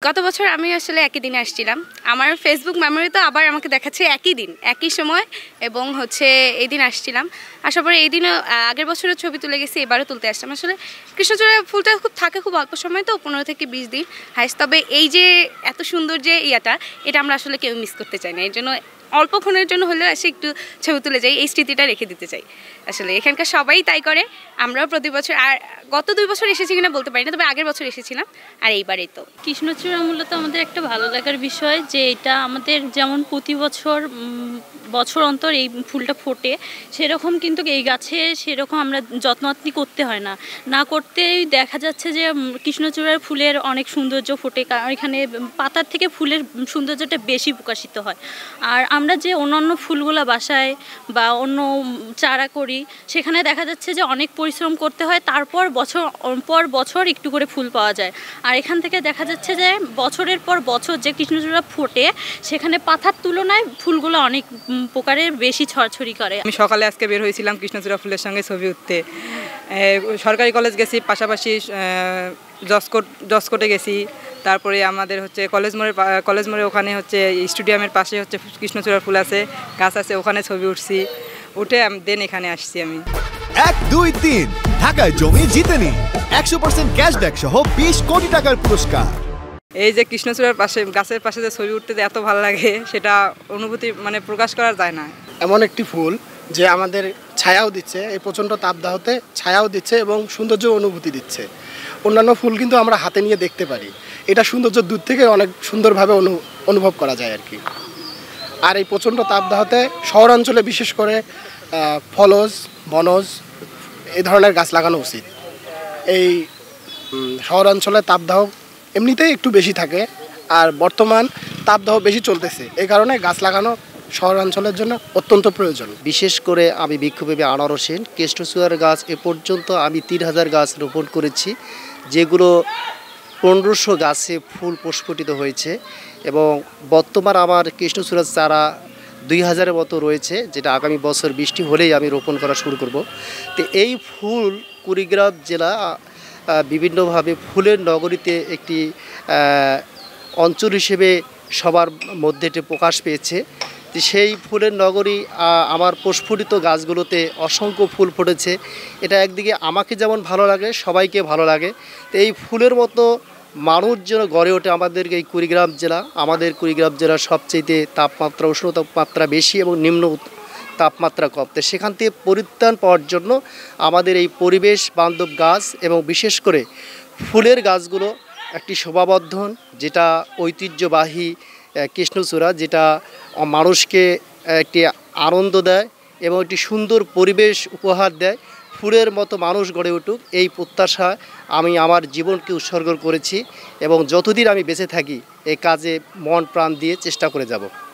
গত বছর আমি আসলে একই দিনে আসছিলাম। আমার ফেসবুক মেমোরি তো আবার আমাকে দেখাচ্ছে একই দিন, একই সময় এবং এই দিন আসছিলাম। আসার পরে এই দিনও আগের বছরও ছবি তুলে গেছি, এবারও তুলতে আসলাম। আসলে কৃষ্ণচূড়া ফুলটা খুব অল্প সময়, তো 15 থেকে 20 দিন হাইস্ট। তবে এই যে এত সুন্দর যে এটা আমরা আসলে কেউ মিস করতে চাই না। এর জন্য অল্পক্ষণের জন্য হলেও এসে একটু ছবি তুলে যাই, এই স্মৃতিটা রেখে দিতে চাই। আসলে এখানকার সবাই তাই করে, আমরাও প্রতি বছর। আর গত 2 বছর এসেছি কিনা বলতে পারি না, তবে আগের বছর এসেছিলাম, আর এইবারেই তো। কৃষ্ণচূড়া মূলত আমাদের একটা ভালো লাগার বিষয়, যে এটা আমাদের যেমন প্রতি বছর বছর অন্তর এই ফুলটা ফোটে, সেরকম কিন্তু এই গাছে সেরকম আমরা যত্নআত্তি করতে হয় না, না করতেই দেখা যাচ্ছে যে কৃষ্ণচূড়ার ফুলের অনেক সৌন্দর্য ফোটে। কারণ এখানে পাতার থেকে ফুলের সৌন্দর্যটা বেশি প্রকাশিত হয়। আর আমরা যে অন্যান্য ফুলগুলো বাসায় বা অন্য চারা করি, সেখানে দেখা যাচ্ছে যে অনেক পরিশ্রম করতে হয়, তারপর বছর পর বছর একটু করে ফুল পাওয়া যায়। আর এখান থেকে দেখা যাচ্ছে যে বছরের পর বছর যে কৃষ্ণচূড়া ফোটে, সেখানে পাতার তুলনায় ফুলগুলো অনেক প্রকারের বেশি ছড়াছড়ি করে। আমি সকালে আজকে বের হয়েছিলাম কৃষ্ণচূড়া ফুলের সঙ্গে ছবি উঠতে। সরকারি কলেজ গেছি, পাশাপাশি জসকোটে গেছি। তারপরে আমাদের কলেজ মোড়ে ওখানে স্টেডিয়ামের পাশে কৃষ্ণচূড়ার ফুল আছে, গাছ আছে, ওখানে ছবি উঠছি। উঠে দেন এখানে আসছি আমি। 1, 2, 3 ঢাকায় জমি জিতে নিন 100% ক্যাশব্যাক সহ 20 কোটি টাকার পুরস্কার। এই যে কৃষ্ণচূড়ার গাছের পাশে যে ছবি উঠতে এত ভালো লাগে, সেটা অনুভূতি প্রকাশ করা যায় না। এমন একটি ফুল যে আমাদের ছায়াও দিচ্ছে, এই প্রচণ্ড তাপদাহতে ছায়াও দিচ্ছে এবং সৌন্দর্য অনুভূতি দিচ্ছে। অন্যান্য ফুল কিন্তু আমরা হাতে নিয়ে দেখতে পারি, এটা সৌন্দর্য দূর থেকে অনেক সুন্দরভাবে অনুভব করা যায় আর কি। আর এই প্রচণ্ড তাপদাহতে শহরাঞ্চলে বিশেষ করে ফলজ, বনজ এই ধরনের গাছ লাগানো উচিত। এই শহরাঞ্চলে তাপদাহ এমনিতেই একটু বেশি থাকে, আর বর্তমান তাপদাহ বেশি চলতেছে, এই কারণে গাছ লাগানো শহরাঞ্চলের জন্য অত্যন্ত প্রয়োজন। বিশেষ করে আমি বৃক্ষপ্রেমী আনারস সেন, কৃষ্ণচূড়ার গাছ এ পর্যন্ত আমি 3000 গাছ রোপণ করেছি, যেগুলো 1500 গাছে ফুল প্রস্ফুটিত হয়েছে এবং বর্তমান আমার কৃষ্ণচূড়ার চারা 2000-এর মতো রয়েছে, যেটা আগামী বছর বৃষ্টি হলেই আমি রোপণ করা শুরু করব। তো এই ফুল কুড়িগ্রাম জেলা বিভিন্নভাবে ফুলের নগরীতে একটি অঞ্চল হিসেবে সবার মধ্যে এটি প্রকাশ পেয়েছে। তো সেই ফুলের নগরী আমার প্রস্ফুটিত গাছগুলোতে অসংখ্য ফুল ফুটেছে। এটা একদিকে আমাকে যেমন ভালো লাগে, সবাইকে ভালো লাগে। তো এই ফুলের মতো মানুষ যেন গড়ে ওঠে আমাদের এই কুড়িগ্রাম জেলা। আমাদের কুড়িগ্রাম জেলার সবচেয়ে তাপমাত্রা, উষ্ণ তাপমাত্রা বেশি এবং নিম্ন তাপমাত্রা কম। তো সেখান থেকে পরিত্রাণ পাওয়ার জন্য আমাদের এই পরিবেশ বান্ধব গাছ এবং বিশেষ করে ফুলের গাছগুলো একটি শোভাবর্ধন, যেটা ঐতিহ্যবাহী কৃষ্ণচূড়া, যেটা মানুষকে একটি আনন্দ দেয় এবং একটি সুন্দর পরিবেশ উপহার দেয়। ফুলের মতো মানুষ গড়ে উঠুক, এই প্রত্যাশায় আমি আমার জীবনকে উৎসর্গ করেছি এবং যতদিন আমি বেঁচে থাকি এই কাজে মন প্রাণ দিয়ে চেষ্টা করে যাব।